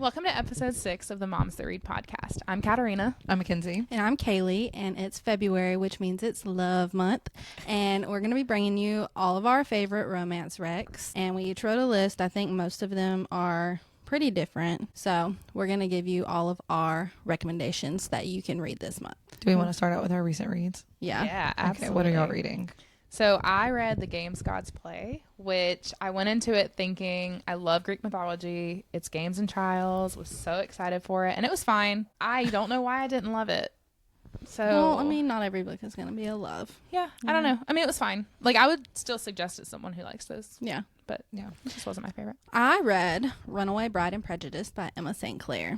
Welcome to episode 6 of the Moms That Read podcast. I'm Katarina. I'm McKenzie. And I'm Kaylee, and it's February, which means it's Love Month. And we're going to be bringing you all of our favorite romance recs. And we each wrote a list. I think most of them are pretty different. So we're going to give you all of our recommendations that you can read this month. Do we want to start out with our recent reads? Yeah, absolutely. Okay, what are y'all reading? So I read The Games Gods Play, which I went into it thinking I love Greek mythology. It's games and trials. Was so excited for it. And it was fine. I don't know why I didn't love it. So, Well, I mean, not every book is going to be a love. yeah, I don't know. I mean, it was fine. Like, I would still suggest it to someone who likes this. Yeah. But yeah, it just wasn't my favorite. I read Runaway Bride and Prejudice by Emma St. Clair.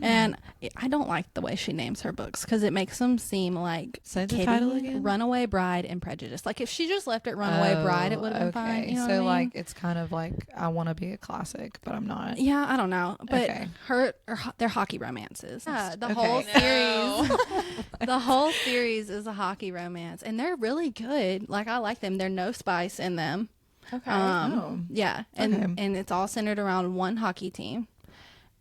And I don't like the way she names her books because it makes them seem like Say the title again. Runaway Bride and Prejudice. Like if she just left it Runaway Bride, it would have been fine. You know so what I mean? like it's kind of like I want to be a classic, but I'm not. Yeah, I don't know, but Okay. they're hockey romances. Yeah, the Okay. whole series, the whole series is a hockey romance, and they're really good. Like I like them. There's no spice in them. Okay. Yeah, and Okay. and it's all centered around one hockey team,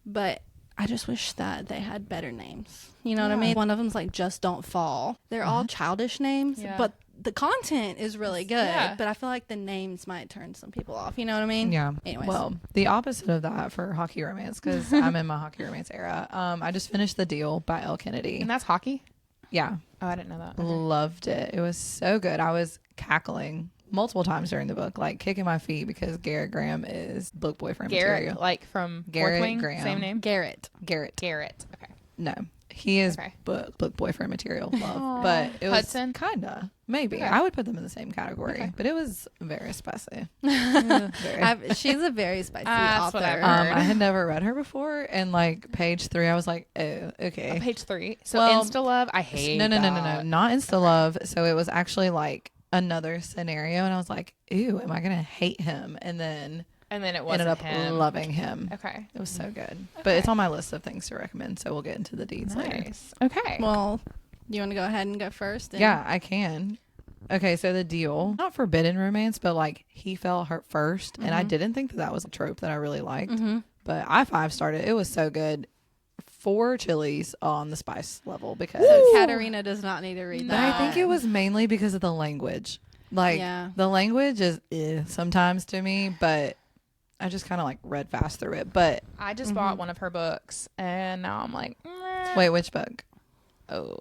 but I just wish that they had better names. You know what I mean? One of them's like Just Don't Fall. They're all childish names, Yeah. but the content is really good. Yeah. But I feel like the names might turn some people off. You know what I mean? Yeah. Anyways. Well, the opposite of that for hockey romance, because I'm in my hockey romance era. I just finished The Deal by Elle Kennedy. And that's hockey? Yeah. Oh, I didn't know that. Okay. Loved it. It was so good. I was cackling multiple times during the book, like kicking my feet because Garrett Graham is book boyfriend Garrett, material. like from Garrett Fourth Wing? Graham. Same name? Garrett. Garrett. Okay. No, he is Okay. book boyfriend material. Love, Aw. but it was Hudson? kinda maybe Okay. I would put them in the same category, Okay. but it was very spicy. She's a very spicy That's author. what I've heard. I had never read her before, and like page 3, I was like, oh, okay. Page 3. So Well, Insta Love, I hate No, that. not Insta Love. So it was actually like another scenario, and I was like, ooh, am I gonna hate him? And then And then it ended wasn't up him. loving him. Okay. It was so good, but it's on my list of things to recommend. So we'll get into the deeds later. Nice. Okay. Well, you want to go ahead and go first? Yeah, I can. Okay, so The Deal, not forbidden romance, but like he fell hurt first, and I didn't think that was a trope that I really liked. But I 5-starred it. It was so good. 4 chilies on the spice level because. So Katarina does not need to read But that. I think it was mainly because of the language. Like the language is sometimes to me, but I just kind of like read fast through it. But I just bought one of her books, and now I'm like, wait, which book? oh,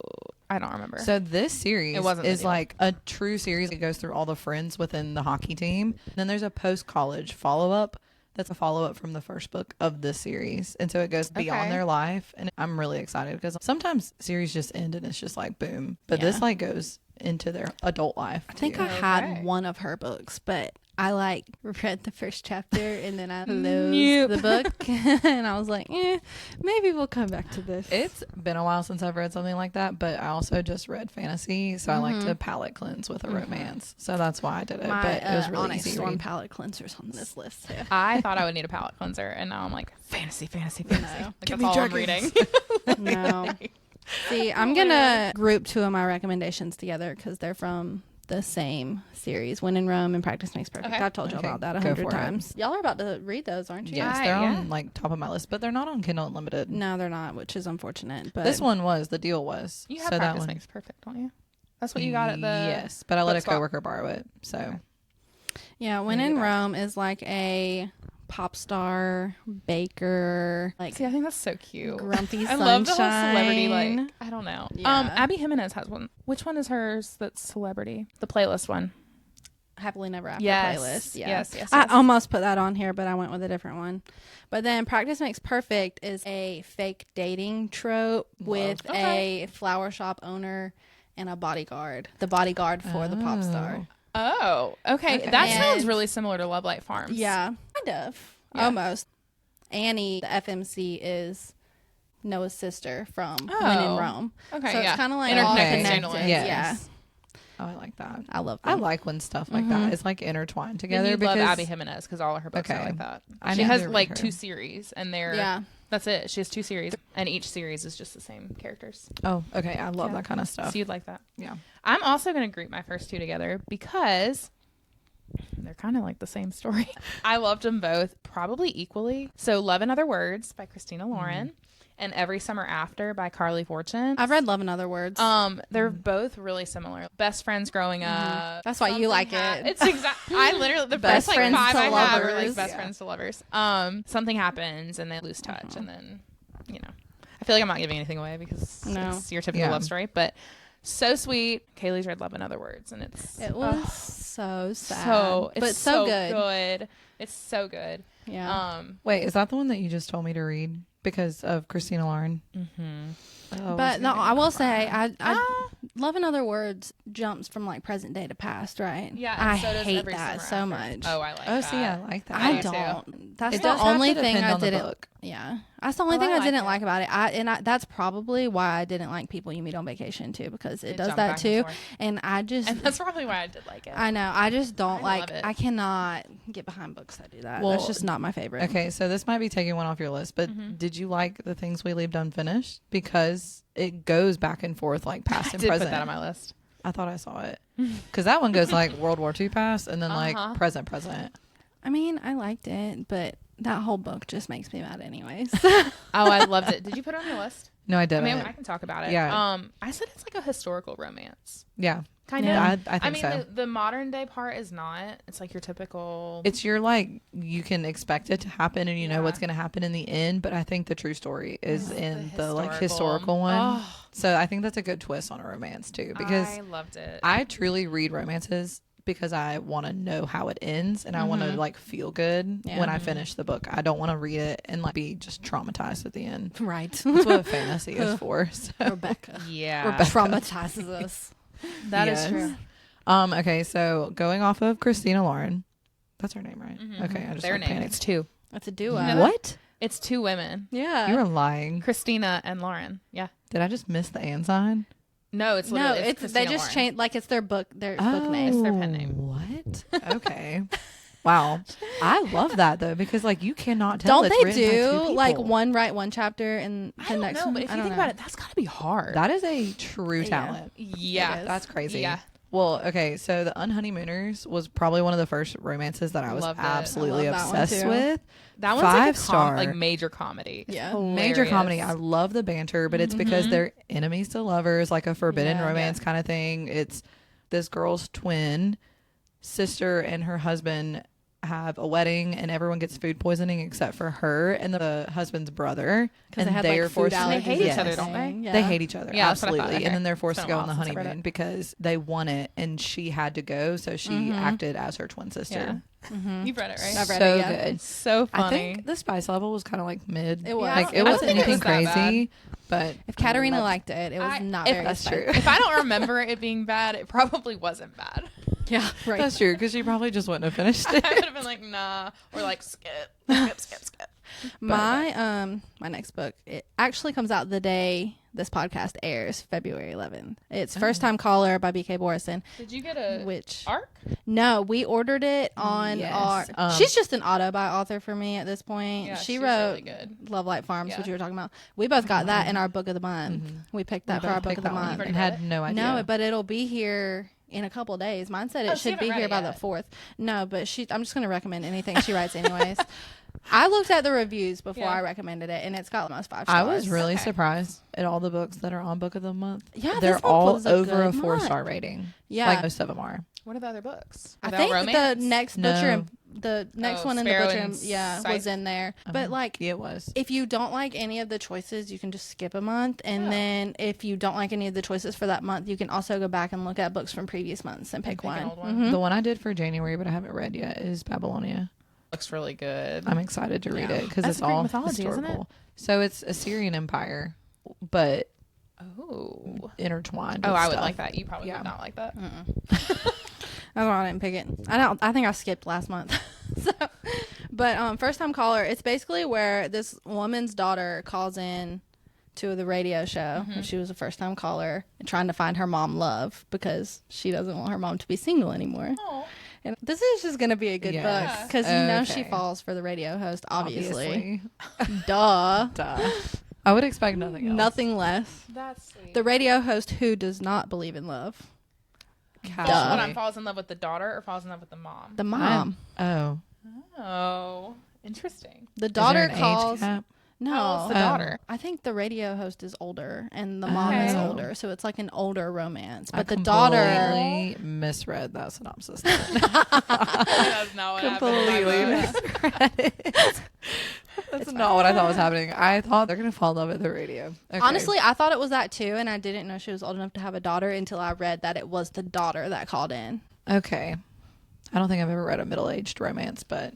I don't remember. So this series It wasn't The is Deal. like a true series. It goes through all the friends within the hockey team. Then there's a post-college follow-up. That's a follow-up from the first book of this series. And so it goes beyond Okay. their life. And I'm really excited because sometimes series just end and it's just like boom. But this like goes into their adult life. I think too. I had Okay. one of her books, but I like read the first chapter and then I closed Nope. the book and I was like, maybe we'll come back to this. It's been a while since I've read something like that, but I also just read fantasy, so I like to palate cleanse with a romance. So that's why I did it. My but it was really Onyx easy to Storm read. palette cleansers on this list too. I thought I would need a palate cleanser, and now I'm like, fantasy. No. Like, Give that's me all I'm dragons. reading. No. See, I'm gonna group 2 of my recommendations together because they're from the same series, When in Rome and Practice Makes Perfect. Okay. I've told you Okay, about that go 100 for it. times. Y'all are about to read those, aren't you? Yes, Right, they're yeah. on like top of my list, but they're not on Kindle Unlimited. No, they're not, which is unfortunate. But This one was. The Deal was. You have so that Practice one. Makes Perfect, don't you? That's what you got at the... Yes, but I let a book swap. coworker borrow it. So Okay. yeah, When Maybe in back. Rome is like a pop star baker, like See, I think that's so cute. grumpy I sunshine. love the whole celebrity, like, I don't know. Yeah. Abby Jimenez has one. Which one is hers that's celebrity? The playlist one. Happily Never After Yes. playlist. Yeah. Yes. I almost put that on here, but I went with a different one. But then Practice Makes Perfect is a fake dating trope with Okay. a flower shop owner and a bodyguard. The bodyguard for the pop star. Oh, okay. Okay. That sounds And- really similar to Love Light Farms. Yeah, kind of. Yeah. Almost. Annie, the FMC, is Noah's sister from When Oh. in Rome. Okay, So yeah. it's kind of like all Interconnected connected. channel. Yes. Yeah. oh, I like that. I love I them. like when stuff like that is like intertwined Together together you because love Abby Jimenez because all of her books are Okay. like that. I She need has to read like her. 2 series, and they're Yeah. that's it. She has 2 series, and each series is just the same characters. Oh, okay. I love Yeah. that kind of stuff. So you'd like that. Yeah. I'm also going to group my first 2 together because they're kind of like the same story. I loved them both probably equally. So Love and Other Words by Christina Lauren and Every Summer After by Carly Fortune. I've read Love and Other Words. They're both really similar. Best friends growing up. That's why you like it. It's exactly. I literally the Best first friends like 5 to I have are lovers. like best friends to lovers. Something happens and they lose touch, and then I feel like I'm not giving anything away because it's your typical love story, but so sweet. Kaylee's read Love and Other Words, and it was so sad, but so good. It's so good. Yeah. Wait, is that the one that you just told me to read because of Christina Lauren? Oh, but no, I will say, I Love and Other Words jumps from like present day to past, right? Yeah, I and so does hate Every that Summer so After. much. Oh, I like Oh, that. see, I like that. I do too. don't. That's It the does have only to thing depend I on the didn't. book. Yeah, that's the only Oh, thing I I like didn't it. like about it. That's probably why I didn't like People You Meet on Vacation too, because it does jumped that back and too. forth. And I just, And that's probably why I did like it. I know, I just don't I like. love it. I cannot get behind books that do that. Well, That's just not my favorite. Okay, so this might be taking one off your list, but did you like The Things We Leave Unfinished? Because it goes back and forth like past I and did present. put that on my list. I thought I saw it because that one goes like World War II past and then like present. I mean, I liked it, but that whole book just makes me mad, anyways. Oh, I loved it. Did you put it on your list? No, I I didn't. mean, I can talk about it. Yeah. I said it's like a historical romance. Yeah, Kind Yeah. of. I think mean, so. the modern day part is not. It's like your typical. It's your like you can expect it to happen and you know what's going to happen in the end, but I think the true story is in the like historical one. Oh. So I think that's a good twist on a romance too, because I loved it. I truly read romances because I want to know how it ends and I want to like feel good when I finish the book. I don't want to read it and like be just traumatized at the end. Right. That's what fantasy is for. So. Rebecca. Yeah. Traumatizes us. That is Yes. true. Okay, so going off of Christina Lauren, that's her name, right? Okay, I just Their like name. panicked. It's two. That's a duo. know that? What? It's two women. Yeah. You were lying. Christina and Lauren. Yeah. Did I just miss the and sign? No, it's No, literally it's they Christina just Lauren. changed, like it's their book name. It's their pen name. What? Okay. Wow. I love that though because like you cannot tell. Don't it's they written by two do people. like one write one chapter and the I don't next know, one? but if I you don't think know. about it, that's got to be hard. That is a true Yeah. talent. Yeah. is. That's crazy. Yeah. Well, okay, so The Unhoneymooners was probably one of the first romances that I was Loved it. absolutely I love that one, obsessed too. with. That one's like a 5-star. like major comedy. It's Yeah. Major hilarious. comedy. I love the banter, but it's because they're enemies to lovers, like a forbidden Yeah. romance kind of thing. It's this girl's twin sister and her husband have a wedding and everyone gets food poisoning except for her and the husband's brother. Because And they had they like are food forced to- allergies. They hate each and other, don't everything. they? Yeah. They hate each other, Yeah, that's what I thought. absolutely. Okay. And then they're forced It's to been a go on the while since I read honeymoon it. because they won it and she had to go, so she acted as her twin sister. You've read it, right? I've read So it, yeah. good. It's so funny. I think the spice level was kind of like mid. It was. Yeah, Like I it don't wasn't think it anything was that crazy, but If Katarina I loved- liked it, it was not if very that's spicy. true. if I don't remember it being bad, it probably wasn't bad. Yeah, right. That's true because she probably just wouldn't have finished I it. would have been like, nah, or like skip. My my next book, it actually comes out the day this podcast airs, February 11th. It's First Time Caller by BK Borison, Did you get a which arc? no, we ordered it on Yes. our she's just an auto buy author for me at this point. Yeah, she she's wrote really good. Love Light Farms, Yeah. which you were talking about. We both got that in our book of the month. We picked that for our book of the month. already and read had it? no idea. No, but it'll be here in a couple days. Mine said it Oh, so you should haven't be read here it by yet. the 4th. No, but I'm just going to recommend anything she writes anyways. I looked at the reviews before Yeah. I recommended it, and it's got almost 5 stars. I was really Okay. surprised at all the books that are on Book of the Month. Yeah, they're this month all was a over a good 4-star month. rating. Yeah. Like most of them are. What are the other books? I Without think romance? the next No. butcher and the next Oh, one in the Sparrow butcher and was Scythe? in there. But like It was. if you don't like any of the choices, you can just skip a month. And then if you don't like any of the choices for that month, you can also go back and look at books from previous months and pick pick an one. old one. The one I did for January, but I haven't read yet, is Babylonia. Looks really good. I'm excited to read Yeah. it because That's it's a Greek all mythology, isn't it? historical. So it's Assyrian Empire, but Oh. intertwined. Oh, with I would stuff. like that. You probably Yeah. would not like that. That's why I didn't pick it. I think I skipped last month. But First Time Caller, it's basically where this woman's daughter calls in to the radio show. And she was a first time caller and trying to find her mom love because she doesn't want her mom to be single anymore. Oh. And this is just going to be a good Yes. book because you know she Okay. falls for the radio host, obviously. Obviously. Duh. I would expect nothing else. Nothing less. That's sweet. The radio host who does not believe in love. One falls in love with the daughter or falls in love with the mom? The mom. Oh, interesting. The daughter Is there an age calls. gap? No, How old's the daughter? I think the radio host is older and the mom is Okay. older, so it's like an older romance. But I the daughter completely misread that synopsis. That's not what Completely misread it. That's not what I thought was happening. I thought they're gonna fall in love with the radio. Okay. Honestly, I thought it was that too, and I didn't know she was old enough to have a daughter until I read that it was the daughter that called in. Okay. I don't think I've ever read a middle-aged romance, but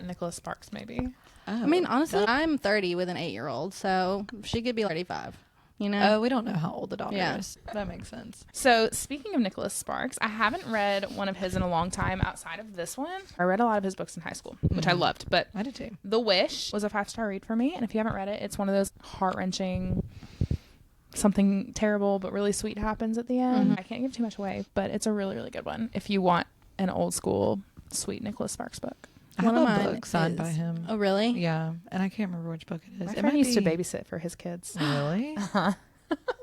Nicholas Sparks, maybe. I mean, honestly, I'm 30 with an 8-year-old, so she could be 35. You know? Oh, we don't know how old the daughter Yeah. is. That makes sense. So, speaking of Nicholas Sparks, I haven't read one of his in a long time outside of this one. I read a lot of his books in high school, which I loved, but I did too. The Wish was a 5-star read for me, and if you haven't read it, it's one of those heart-wrenching, something terrible but really sweet happens at the end. I can't give too much away, but it's a really, really good one if you want an old school, sweet Nicholas Sparks book. I One have of a mine book signed by is- him. Oh, really? Yeah, and I can't remember which book it is. My It friend might used to be- babysit for his kids. Really? Uh-huh.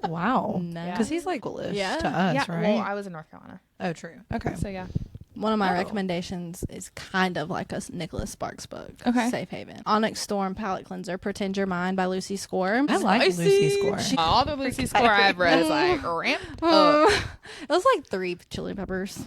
Wow. No. Because he's like coolish Yeah. to us, Yeah, right? well, I was in North Carolina, Oh, true. Okay. so yeah. One of my Oh. recommendations is kind of like a Nicholas Sparks book. Okay. Safe Haven. Onyx Storm Palette Cleanser Pretend You're Mine by Lucy Score. I like Lucy Score. All the Lucy Score I've read is like ramp up. It was like 3 chili peppers.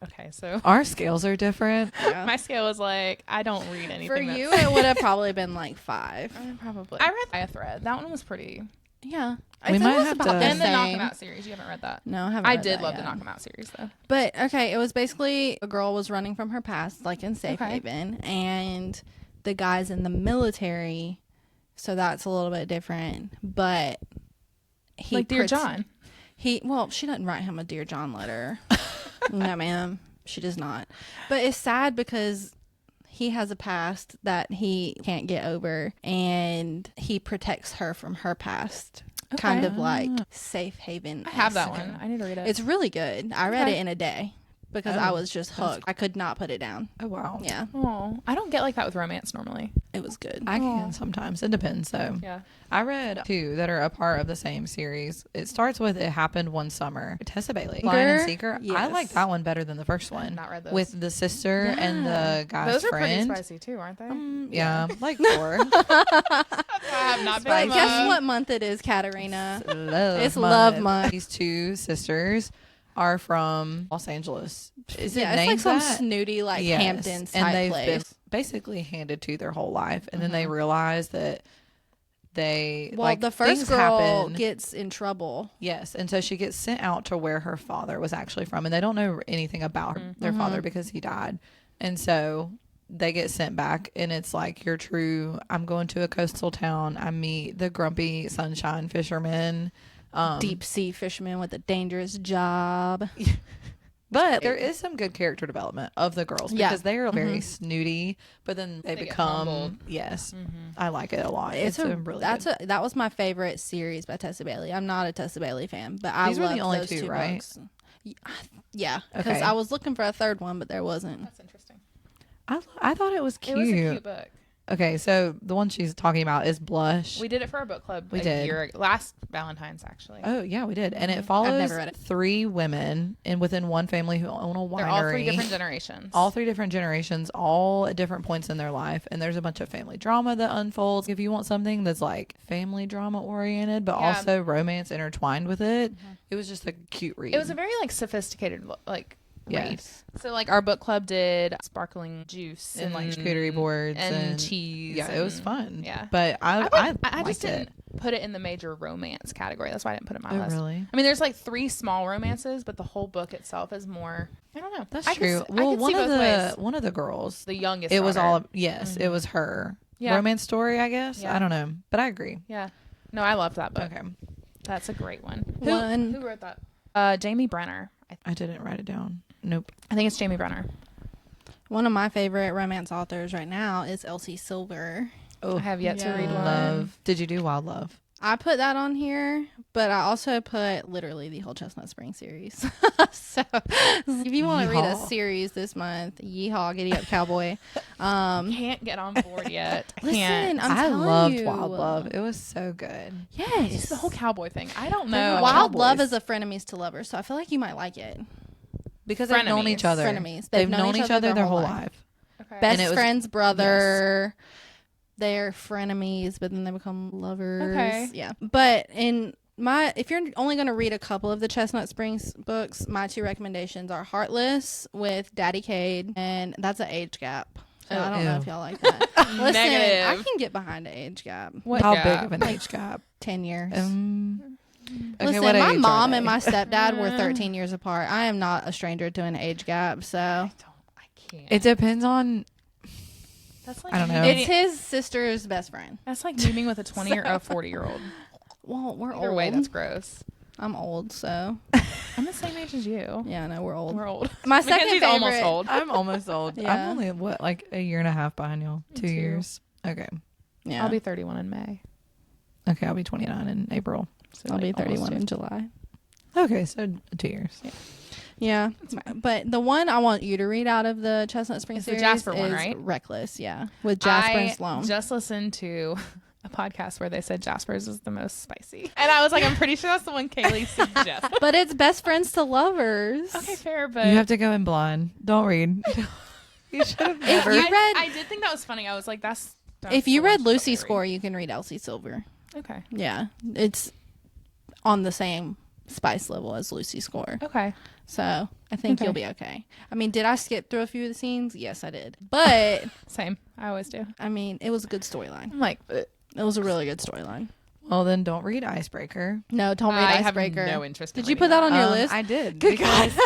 Okay, so Our scales are different. my scale is like I don't read anything. For that's- you, it would have probably been like 5. Probably. I read a Thread. That one was pretty. Yeah. We I think might it was have about to- the And the Knock 'Em same. Out series. You haven't read that? No, I haven't. I read did that love yet. the Knock 'Em Out series though. But okay, it was basically a girl was running from her past, like in Safe Okay. Haven, and the guy's in the military, so that's a little bit different. But he Like Dear pret- John. She doesn't write him a Dear John letter. No, ma'am, she does not. But it's sad because he has a past that he can't get over, and he protects her from her past. Kind of like Safe Haven. I have that one. I need to read it. It's really good. I read Okay. it in a day because I was just hooked. I could not put it down. Oh, wow. Yeah, Oh, I don't get like that with romance normally. it was good. I can sometimes. It depends, though. Yeah. I read 2 that are a part of the same series. It starts with It Happened One Summer. Tessa Bailey. Lion and Seeker. I Yes. like that one better than the first one. not read those. With the sister and the guy's Those are friend. pretty spicy too, aren't they? Yeah, like 4. I have not But been. guess what month it is, Katarina? Love It's love month. These 2 sisters are from Los Angeles. Is it Yeah, it's named like some that? snooty like Yes. Hamptons and type they've place. been basically handed to their whole life, and then they realize that they Well, like the first things girl happen. gets in trouble. Yes, and so she gets sent out to where her father was actually from, and they don't know anything about their father because he died, and so they get sent back, and it's like you're true. I'm going to a coastal town. I meet the grumpy sunshine fisherman. Deep sea fisherman with a dangerous job. But there is some good character development of the girls Yeah. because they are very snooty, but then they get become humbled. yes. I like it a lot. It's a a really that's good. a that was my favorite series by Tessa Bailey. I'm not a Tessa Bailey fan, but I These were the loved only those 2, 2 right? books. Yeah, because Okay. I was looking for a third one, but there wasn't. That's interesting. I thought it was cute. It was a cute book. Okay, so the one she's talking about is Blush. We did it for our book club. We a did. year ago. Last Valentine's actually. Oh yeah, we did, and it follows never read it. 3 women and within one family who own a winery. They're all 3 different generations. All 3 different generations, all at different points in their life, and there's a bunch of family drama that unfolds. If you want something that's like family drama oriented, but Yeah. also romance intertwined with it, it was just a cute read. It was a very like sophisticated like read. Yes. So like our book club did sparkling juice and like charcuterie boards and cheese. Yeah, it was and- fun. Yeah. but I I liked just didn't it. put it in the major romance category. That's why I didn't put it in my Oh list. really? I mean, there's like 3 small romances, but the whole book itself is more. I don't know. That's I could true. s- I Well, could one see of both ways. one of the girls, The youngest. it was daughter. all yes, it was her Yeah. romance story. I guess Yeah. I don't know, but I agree. Yeah. No, I loved that book. Okay, That's a great one. One- Who wrote that? Jamie Brenner. I didn't write it down. Nope. I think it's Jamie Brenner. One of my favorite romance authors right now is Elsie Silver. Oh, I have yet to Yeah. read one. Love. Did you do Wild Love? I put that on here, but I also put literally the whole Chestnut Spring series. So if you want to read a series this month, yeehaw, giddy up cowboy. Can't get on board yet. I Listen, can't. I'm I telling loved you. Wild Love. It was so good. Yes. It's the whole cowboy thing. I don't know. Wild Cowboys. Love is a frenemies to lovers, so I feel like you might like it. Because they've known each other. Frenemies. They've known each other their whole life. Okay. Best And it was- friend's brother. They're frenemies, but then they become lovers. Okay. Yeah. But if you're only going to read a couple of the Chestnut Springs books, my 2 recommendations are Heartless with Daddy Cade, and that's an age gap. So I don't know if y'all like that. Listen, Negative. I can get behind an age gap. What How gap? big of an age gap? 10 years. Okay, Listen, what my age mom are and they? my stepdad were 13 years apart. I am not a stranger to an age gap, so I can't. It depends on. That's like I don't know. it's his sister's best friend. That's like meeting with a 20 or a 40-year-old. Well, we're Either old. way, that's gross. I'm old, so I'm the same age as you. yeah, no, we're old. We're old. My second Mackenzie's favorite. almost old. I'm almost old. Yeah. I'm only like a year and a half behind y'all. 2 too. years. Okay. Yeah, I'll be 31 in May. Okay, I'll be 29 in April. So I'll be like, almost 31 in two. July. Okay, so 2 years. Yeah, but the one I want you to read out of the Chestnut Spring It's the series Jasper is one, right? Reckless. Yeah, with Jasper and I Sloan. just listened to a podcast where they said Jasper's is the most spicy. And I was like, I'm pretty sure that's the one Kaylee suggested. But it's best friends to lovers. Okay, fair, but You have to go in blind. Don't read. You should have never. you read- I did think that was funny. I was like, that's If you so read much Lucy's scary. score, you can read Elsie Silver. Okay. Yeah, it's on the same spice level as Lucy's score. Okay. So I think Okay. you'll be okay. I mean, did I skip through a few of the scenes? Yes, I did. But Same. I always do. I mean, it was a good storyline. I'm like, It was a really good storyline. Well, then don't read Icebreaker. No, don't read I have Icebreaker. no interest. in Did you reading put that on your list? I did. Good because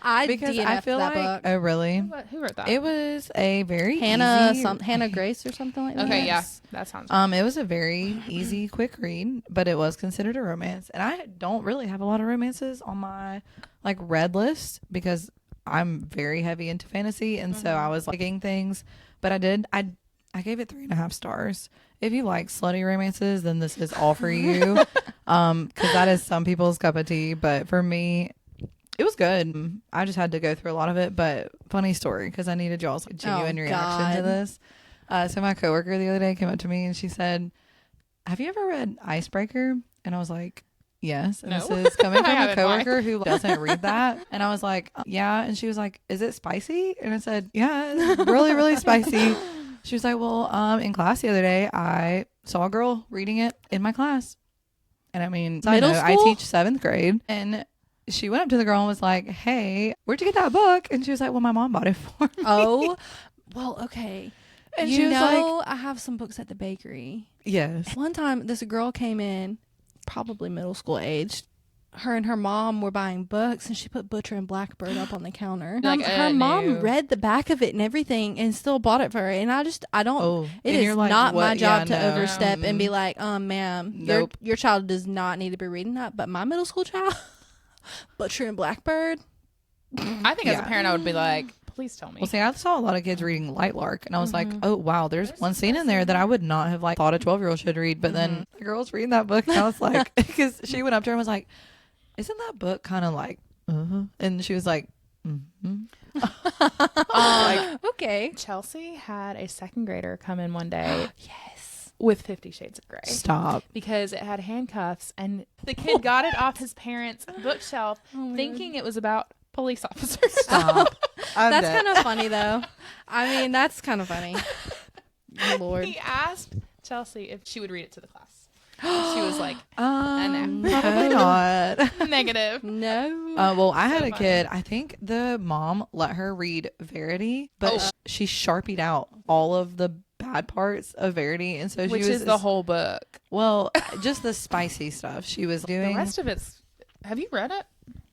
I because I DNF'd feel that like. book. Oh, really? Who wrote that? It was a very Hannah easy, Hannah Grace or something like that. Okay, yeah, Yes. that sounds. It was a very easy, quick read, but it was considered a romance. And I don't really have a lot of romances on my like read list because I'm very heavy into fantasy, and so I was liking things. But I gave it 3.5 stars. If you like slutty romances, then this is all for you. Because that is some people's cup of tea. But for me, it was good. I just had to go through a lot of it. But funny story, because I needed y'all's genuine reaction to God. this. So my coworker the other day came up to me and she said, "Have you ever read Icebreaker?" And I was like, "Yes." And No. this is coming I from a haven't. Why? coworker who doesn't read that. And I was like, "Yeah." And she was like, "Is it spicy?" And I said, "Yeah, it's really, really spicy." She was like, "Well, in class the other day, I saw a girl reading it in my class." And I mean, Middle I school? teach 7th grade. And she went up to the girl and was like, "Hey, where'd you get that book?" And she was like, "Well, my mom bought it for me." Oh, well, okay. And you she was know, I have some books at the bakery. "Yes." One time, this girl came in, probably middle school age. Her and her mom were buying books, and she put Butcher and Blackbird up on the counter. Like, Her mom no. read the back of it and everything, and still bought it for her. And I don't. Oh, It and is you're like, not my "What?" job Yeah, to no. overstep and be like, ma'am, Nope. your child does not need to be reading that. But my middle school child, Butcher and Blackbird. I think as a Yeah. parent, I would be like, please tell me. Well, see, I saw a lot of kids reading Light Lark, and I was Mm-hmm. like, "Oh wow, there's one scene in there that I would not have like thought a 12-year-old should read." But Mm-hmm. then the girl's reading that book, and I was like, because she went up to her and was like, "Isn't that book kind of like?" And she was like, Okay. Chelsea had a second grader come in one day Yes. with 50 Shades of Grey. "Stop." Because it had handcuffs, and the kid got it off his parents' bookshelf thinking it was about police officers. Stop. That's kind of funny, though. I mean, that's kind of funny. Lord. He asked Chelsea if she would read it to the class. She was like, Probably no. not. Negative. No. Well, I had So a funny. kid. I think the mom let her read Verity, but Oh. she sharpied out all of the bad parts of Verity, and so Which she was is the whole book. well, just the spicy stuff she was The doing. rest of it's. Have you read it?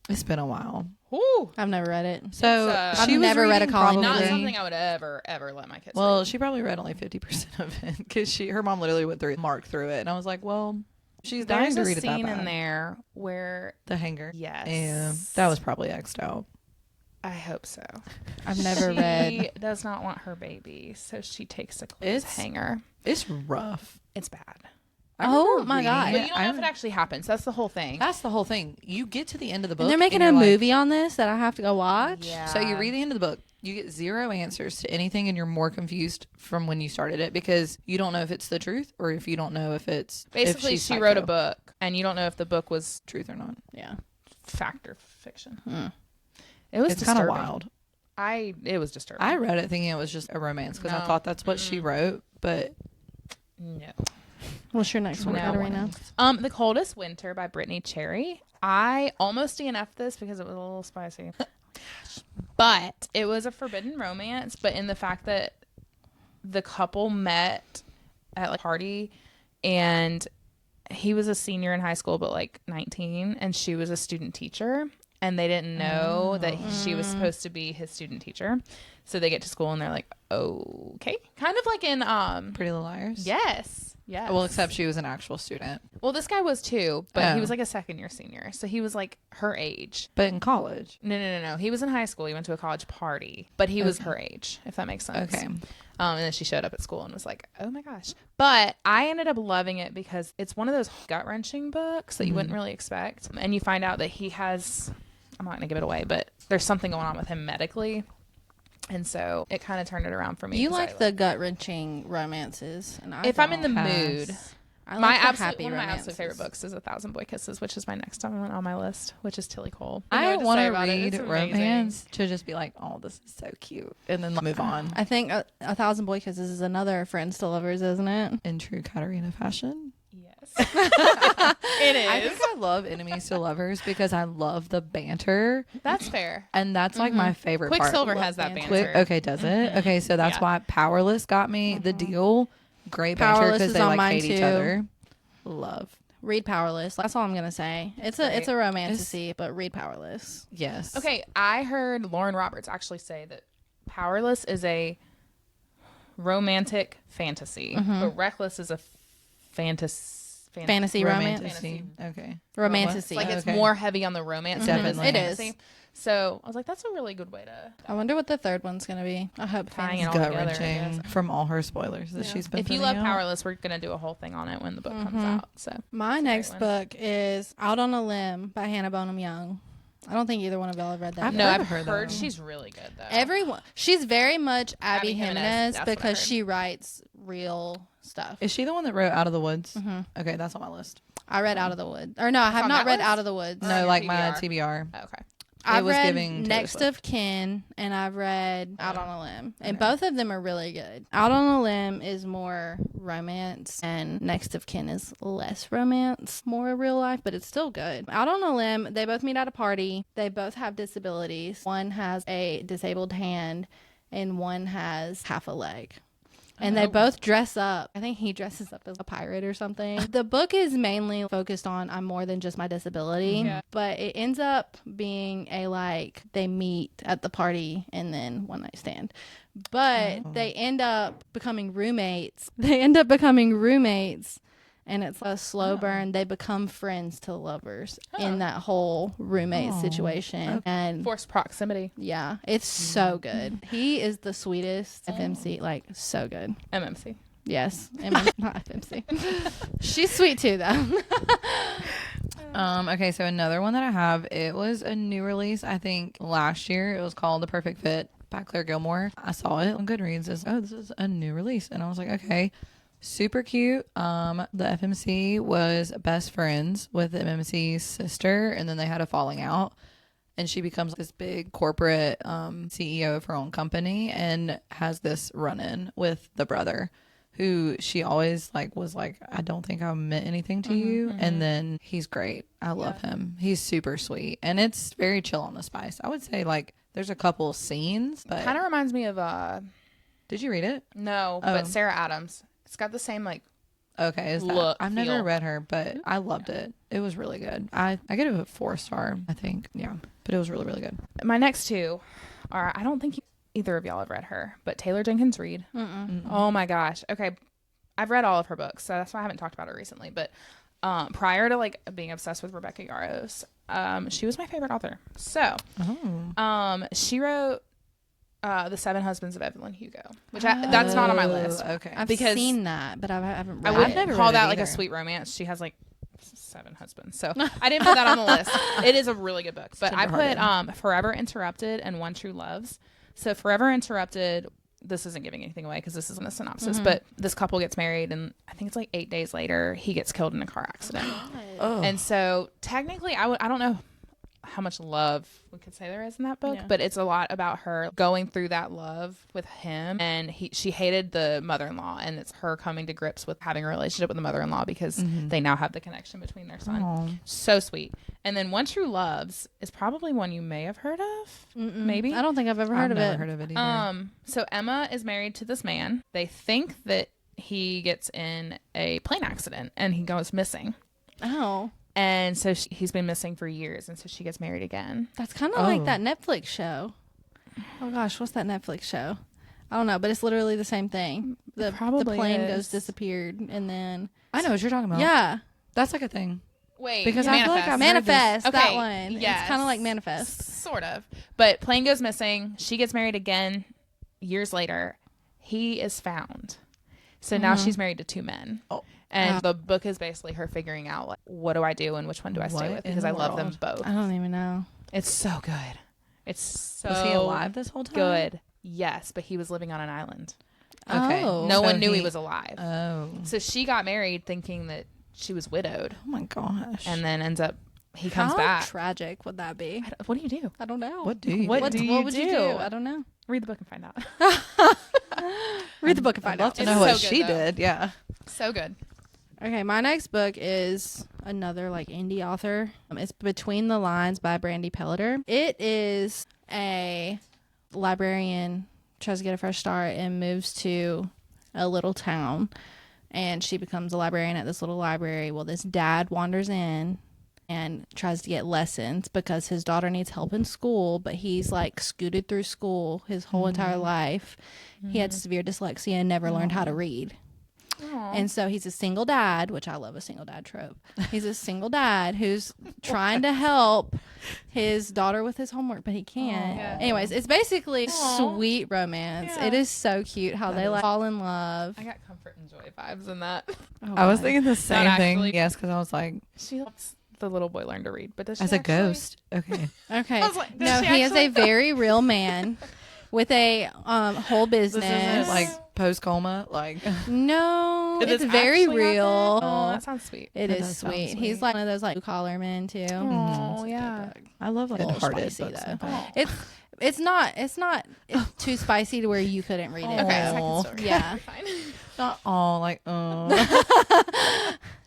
It's been a while. Ooh. I've never read it. So It's, I've she was never read a reading college Not Probably. something I would ever let my kids Well, read. she probably read only 50% of it because her mom literally went through it, marked through it, and I was like, well, she's dying There's to a read it that scene bad. in there where, The hanger. yes. Yeah, that was probably X'd out. I hope so. I've never She read. does not want her baby, so she takes a clothes It's- hanger. It's rough. It's bad. Oh, my reading God. But it. you don't know if it actually happens. That's the whole thing. That's the whole thing. You get to the end of the book. And they're making a you're like- movie on this that I have to go watch. Yeah. So you read the end of the book. You get zero answers to anything, and you're more confused from when you started it because you don't know if it's the truth or if you don't know if it's Basically, if she's she wrote a psycho. book, and you don't know if the book was truth or not. Yeah. fact or fiction. Hmm. It was It's kind of disturbing. wild. It was disturbing. I read it thinking it was just a romance because I No. thought that's what she wrote, but No. What's your next one, No. Katarina? The Coldest Winter by Brittany Cherry. I almost DNF'd this because it was a little spicy. But it was a forbidden romance, but in the fact that the couple met at like a party and he was a senior in high school but like 19 and she was a student teacher and they didn't know that she was supposed to be his student teacher. So they get to school and they're like, okay. Kind of like in Pretty Little Liars. Yes. Yes. Well, except she was an actual student, Well, this guy was too, but he Oh. was like a second year senior. So he was like her age. but in college. No. He was in high school. He went to a college party, but he was her age, if that makes sense. Okay. And then she showed up at school and was like, oh my gosh. But I ended up loving it because it's one of those gut wrenching books that you wouldn't really expect. And you find out that he has, I'm not going to give it away, but there's something going on with him medically. And so it kind of turned it around for me. You 'cause like the gut wrenching romances, and I if I'm in the don't. mood. I like My the absolute happy one of my romances. absolute favorite books is A Thousand Boy Kisses, which is my next one on my list, which is Tilly Cole. I want want to read romance to just be like, oh, this is so cute, and then move on. I think a Thousand Boy Kisses is another Friends to Lovers, isn't it? In true Katarina fashion. Yes, it is. I think I love Enemies to Lovers because I love the banter, That's fair. and that's like my favorite part. Quicksilver Love has that banter. banter. Okay, does it? Okay, so that's Yeah. why Powerless got me the deal. Great banter Powerless because is they on like mine hate each too. other. Love. Read Powerless. That's all I'm gonna say. It's a great. romantasy, but read Powerless. Yes. Okay, I heard Lauren Roberts actually say that Powerless is a romantic fantasy, but Reckless is a Fantasy romance. Fantasy. Okay. Romantasy. Like it's Okay. more heavy on the romance than Definitely. It fantasy. is. So I was like, that's a really good way to. I wonder what the third one's gonna be. I hope Tying fantasy. it all Gut together, I wrenching guess. from all her spoilers that she's been If you putting love out. Powerless, we're gonna do a whole thing on it when the book comes out. So My It's a next great book is Out on a Limb by Hannah Bonham Young. I don't think either one of y'all have read that. I've yet. no, never I've heard heard that. she's really good though. Everyone, she's very much Abby Abby Jimenez, Jimenez that's what I because heard. she writes real stuff. Is she the one that wrote Out of the Woods? Mm-hmm. Okay, that's on my list. I read Out of the Woods, or no, I have on not that read list? Out of the Woods. Or on No, your like my TBR? TBR. Oh, okay. I've was read giving Taylor Next Swift. of Kin and I've read Out on a Limb, and both of them are really good. Out on a Limb is more romance, and Next of Kin is less romance, more real life, but it's still good. Out on a Limb, they both meet at a party. They both have disabilities. One has a disabled hand, and one has half a leg. And they both dress up. I think he dresses up as a pirate or something. The book is mainly focused on I'm more than just my disability. Yeah. But it ends up being a like they meet at the party and then one night stand. But they end up becoming roommates. And it's a slow burn. They become friends to lovers in that whole roommate situation. And Forced proximity. yeah, it's so good. He is the sweetest FMC, like so good. MMC. Yes, not FMC. She's sweet too, though. Okay, so another one that I have, it was a new release, I think last year. It was called The Perfect Fit by Claire Gilmore. I saw it on Goodreads as, oh, this is a new release. And I was like, okay, super cute. The FMC was best friends with the MMC's sister, and then they had a falling out. And she becomes this big corporate CEO of her own company and has this run-in with the brother, who she always like was like, I don't think I meant anything to you. And then he's great. I love him. He's super sweet. And it's very chill on the spice. I would say like there's a couple scenes, but Kind of reminds me of did you read it? no, but Sarah Adams. It's got the same like Okay, is that Look, I've never feel. read her, but I loved it. It was really good. I give it a 4-star, I think. Yeah. But it was really, really good. my next two are I don't think either of y'all have read her, but Taylor Jenkins Reid. Oh my gosh. Okay. I've read all of her books, so that's why I haven't talked about her recently. But prior to like being obsessed with Rebecca Yarros, she was my favorite author. So she wrote The Seven Husbands of Evelyn Hugo, which that's not on my list. Okay. I've Because seen that, but I haven't read I it. wouldn't never call read it that like a either. sweet romance. She has like 7 husbands, so I didn't put that on the list. It is a really good book, but I put Forever Interrupted and One True Loves. So Forever Interrupted, this isn't giving anything away because this isn't a synopsis, but this couple gets married, and I think it's like 8 days later he gets killed in a car accident. And so technically I don't know how much love we could say there is in that book, but it's a lot about her going through that love with him, and she hated the mother-in-law, and it's her coming to grips with having a relationship with the mother-in-law because they now have the connection between their son. Aww. So sweet. And then One True Loves is probably one you may have heard of. Maybe. I don't think I've ever heard of never it. heard of it either. So Emma is married to this man. They think that he gets in a plane accident and he goes missing. Oh. And so he's been missing for years, and so she gets married again. That's kind of like that Netflix show. Oh gosh, what's that Netflix show? I don't know, but it's literally the same thing. The plane goes disappeared, and then I know what you're talking about. yeah, That's like a thing. Wait, Because I feel like I've heard Manifest. this. That Okay, one. yes. It's kind of like Manifest. Sort of. But plane goes missing. She gets married again years later. He is found. So now she's married to 2 men. Oh. And the book is basically her figuring out, like, what do I do and which one do I stay What with? in Because the I love them world? both. I don't even know. It's so good. It's so Was he alive this whole time? good. Yes, but he was living on an island. Okay. Oh. No So one knew he was alive. Oh. So she got married thinking that she was widowed, Oh my gosh. and then ends up he comes How back. tragic would that be? What do you do? I don't know. What do you What do? do you what would you do? do? I don't know. Read the book and find out. Read the book and find I'd love out. to It's know what so good, she though. did. Yeah. So good. Okay, my next book is another like indie author. It's Between the Lines by Brandy Pelliter. It is a librarian tries to get a fresh start and moves to a little town, and she becomes a librarian at this little library. Well, this dad wanders in and tries to get lessons because his daughter needs help in school, but he's like scooted through school his whole entire life. He had severe dyslexia and never learned how to read. And so he's a single dad, which I love a single dad trope. He's a single dad who's trying to help his daughter with his homework, but he can't. Yeah. Anyways, it's basically sweet romance. Yeah. It is so cute how they like fall in love. I got comfort and joy vibes in that. Oh, I was God. thinking the same thing. actually. Yes, because I was like, She helps the little boy learn to read, but does she as a actually? ghost. Okay. Okay. I was like, does No, she he is actually? a very real man with a whole This business. isn't like post coma. Like, No, Did it's this very actually happen? real. Oh, that sounds sweet. It That is does sound sweet. sweet. He's like one of those like blue collar men too. Oh, yeah. I love like A little hearted spicy, books. though. like that. It's not too spicy to where you couldn't read it. Okay, Aw. second story. Yeah. Fine. Not all like, oh.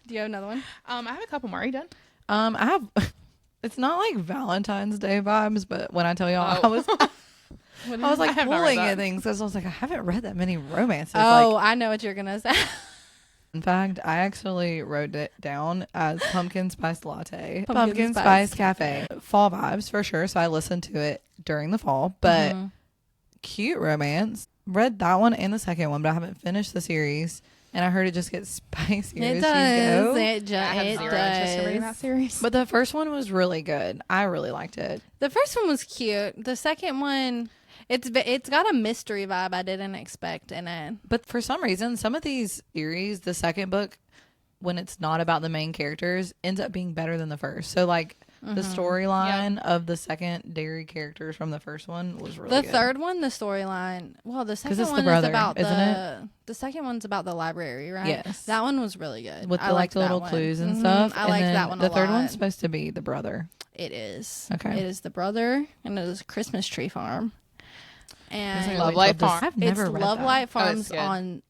Do you have another one? I have a couple more. Are you done? I have. It's not like Valentine's Day vibes, but when I tell y'all, Oh. I was like I have not read pulling that. at things because I was like, I haven't read that many romances. Oh, Like, I know what you're gonna say. in fact, I actually wrote it down as pumpkin spice latte, Pumpkin pumpkin spice. spice cafe, fall vibes for sure. So I listened to it during the fall, but cute romance. Read that one and the second one, but I haven't finished the series. And I heard it just gets spicier It as does. you go. It I have it zero interest in reading that does. series. But the first one was really good. I really liked it. The first one was cute. The second one, it's got a mystery vibe I didn't expect in it. But for some reason, some of these series, the second book, when it's not about the main characters, ends up being better than the first. So like the storyline of the secondary characters from the first one was really The good. third one, the storyline. Well, the second it's the one brother, is about isn't the second one's about the library, right? Yes. That one was really good. with I the, like liked the that little one. clues and Mhm. stuff. I And liked then that one. The a third lot. one's supposed to be the brother. It is. Okay. It is the brother, and it is a Christmas tree farm. And Love Light Farm. I've it's never read Love that. Light it's Farms good. on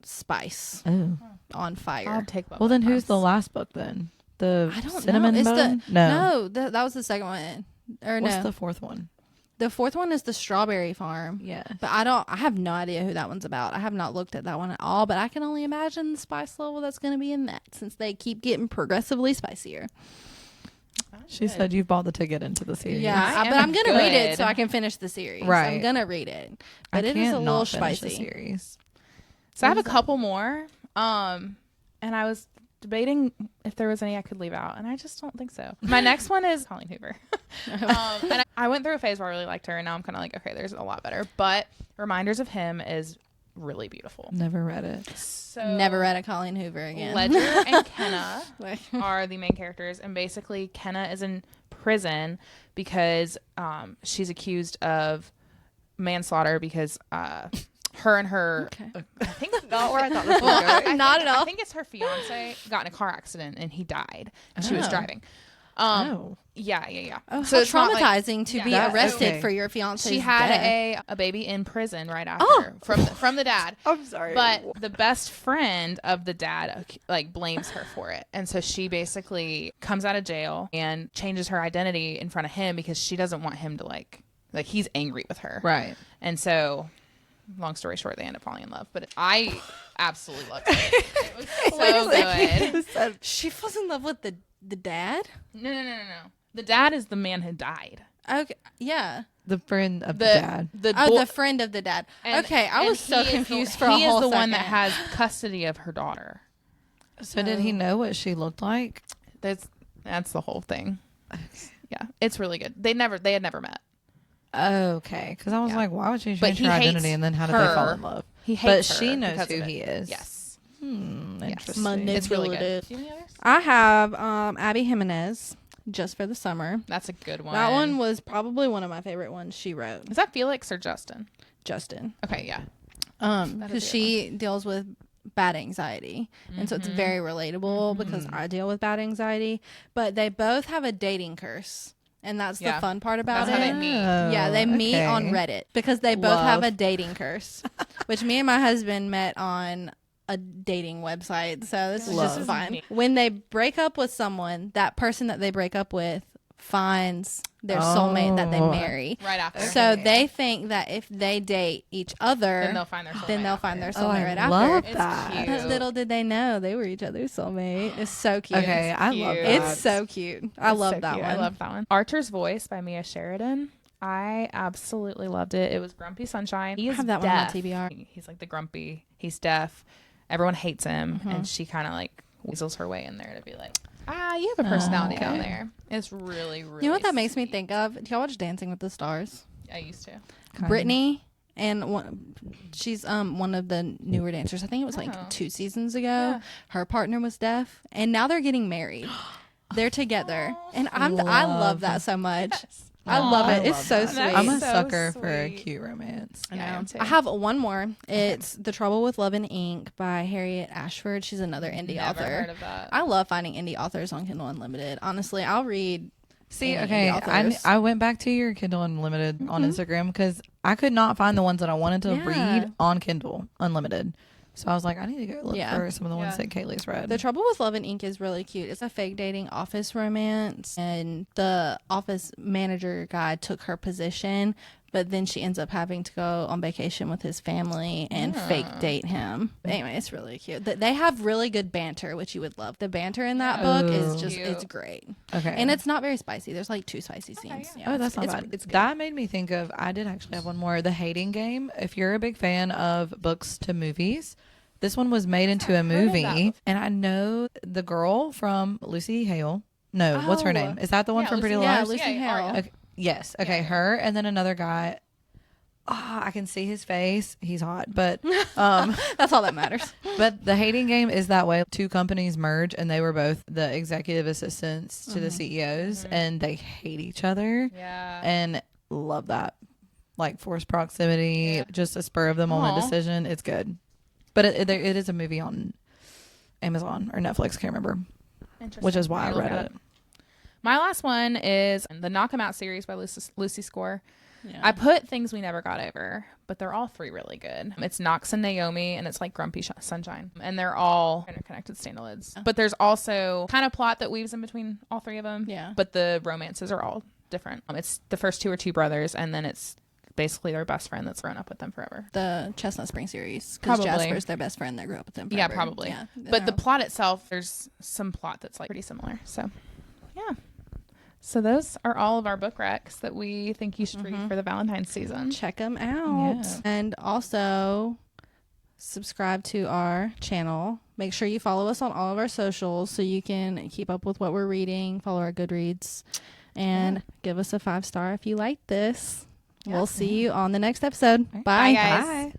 spice, Oh. on fire. I'll take Love Well, then Light who's the Farms. last book then? The I don't cinnamon know. It's bun? No, that was the second one. Or What's no, the fourth one? the fourth one is the Strawberry Farm. Yeah. But I have no idea who that one's about. I have not looked at that one at all, but I can only imagine the spice level that's going to be in that since they keep getting progressively spicier. She said you've bought the ticket into the series. Yeah, I but am I'm going to read it good. so I can finish the series. I'm Right. going to read it. I But it is can't a little not finish the spicy. series. So I have a couple more. And I was debating if there was any I could leave out, and I just don't think so. My next one is Colleen Hoover. And I went through a phase where I really liked her, and now I'm kind of like, okay, there's a lot better. But Reminders of Him is really beautiful. Never read it. So Never read a Colleen Hoover again. Ledger and Kenna are the main characters, and basically Kenna is in prison because she's accused of manslaughter because her and her I think not where I thought this was going. Not at all. I think it's her fiance got in a car accident and he died and she was driving. Yeah. Oh, So how it's not traumatizing to be That's arrested okay. for your fiance's she had death. a baby in prison right after from the dad. I'm sorry. But the best friend of the dad like blames her for it. And so she basically comes out of jail and changes her identity in front of him because she doesn't want him to like he's angry with her. Right. And so long story short, they end up falling in love. But I absolutely loved it. It was so good. She falls in love with the dad? No. The dad is the man who died. Okay, yeah. The friend of the dad. The friend of the dad. Okay, I was so confused for a whole second. He is the one that has custody of her daughter. So did he know what she looked like? That's the whole thing. Yeah, it's really good. They had never met. Okay, because I was like, why would she But change he her hates identity and then how did they fall her. in love? He But hates her she knows because who of it. he is. Yes. Interesting. It's really good. Do you have any others? I have Abby Jimenez, Just for the Summer. That's a good one. That one was probably one of my favorite ones she wrote. Is that Felix or Justin? Justin. Okay, yeah. Because she deals with bad anxiety. And so it's very relatable because I deal with bad anxiety. But they both have a dating curse. And that's the fun part about That's it. how they meet. Yeah, they meet on Reddit because they both have Love. a dating curse, which me and my husband met on a dating website. So this is just Love. fun. When they break up with someone, that person that they break up with finds their soulmate that they marry. Right after. So they think that if they date each other, Then they'll find their soulmate. then they'll find their Oh, soulmate I right love after. that. It's But cute. little did they know they were each other's soulmate. It's so cute. Okay, I love cute. that. It's so cute. I It's love so that cute. one. I love that one. Archer's Voice by Mia Sheridan. I absolutely loved it. It was Grumpy Sunshine. He is have that one on my deaf. TBR. He's like the grumpy. He's deaf. Everyone hates him, and she kind of like weasels her way in there to be like, you have a personality down there. It's really, really. You know what that makes me sweet. think of? Do y'all watch Dancing with the Stars? I used to. Brittany and she's one of the newer dancers. I think it was like 2 seasons ago. Yeah. Her partner was deaf, and now they're getting married. They're together, and I love that so much. I love it. It's so that. sweet. I'm a So sucker for a sweet. cute romance. I am too. I have one more. It's The Trouble with Love and Ink by Harriet Ashford. She's another indie Never author. heard of that. I love finding indie authors on Kindle Unlimited. Honestly, I'll read. See, any okay, indie authors. I went back to your Kindle Unlimited on Instagram because I could not find the ones that I wanted to read on Kindle Unlimited. So I was like, I need to go look for some of the ones that Kaylee's read. The Trouble with Love and Ink is really cute. It's a fake dating office romance, and the office manager guy took her position, but then she ends up having to go on vacation with his family and fake date him. But anyway, it's really cute. They have really good banter, which you would love. The banter in that book is just, Cute. it's great. Okay. And it's not very spicy. There's like 2 spicy scenes. yeah. Yeah, Oh, that's not it's, bad. It's good. That made me think of, I did actually have one more, The Hating Game. If you're a big fan of books to movies, this one was made into a movie. And I know the girl from Lucy Hale. No, what's her name? Is that the one from Pretty Yeah, Liars? Lucy Yeah, Hale. Aria. Okay. Yes. Okay. Her. And then another guy. I can see his face. He's hot. But That's all that matters. but The Hating Game is that way. 2 companies merge and they were both the executive assistants to the CEOs and they hate each other. Yeah. And love that. Like forced proximity, just a spur of the moment decision. It's good. But it is a movie on Amazon or Netflix. Can't remember. Interesting. Which is why I I'll look read at it. My last one is the Knock 'Em Out series by Lucy Score. Yeah. I put Things We Never Got Over, but they're all 3 really good. It's Knox and Naomi, and it's like Grumpy Sunshine. And they're all interconnected stand-alones. But there's also kind of plot that weaves in between all 3 of them. Yeah. But the romances are all different. It's the first 2 are 2 brothers, and then it's basically their best friend that's grown up with them forever. The Chestnut Spring series. Because Probably. Jasper's their best friend that grew up with them forever. Yeah, probably. Yeah. But the plot itself, there's some plot that's like pretty similar. So, yeah. So those are all of our book recs that we think you should read for the Valentine's season. Check them out. Yeah. And also, subscribe to our channel. Make sure you follow us on all of our socials so you can keep up with what we're reading, follow our Goodreads, and give us a 5-star if you like this. We'll see you on the next episode. Right. Bye. Bye, guys. Bye.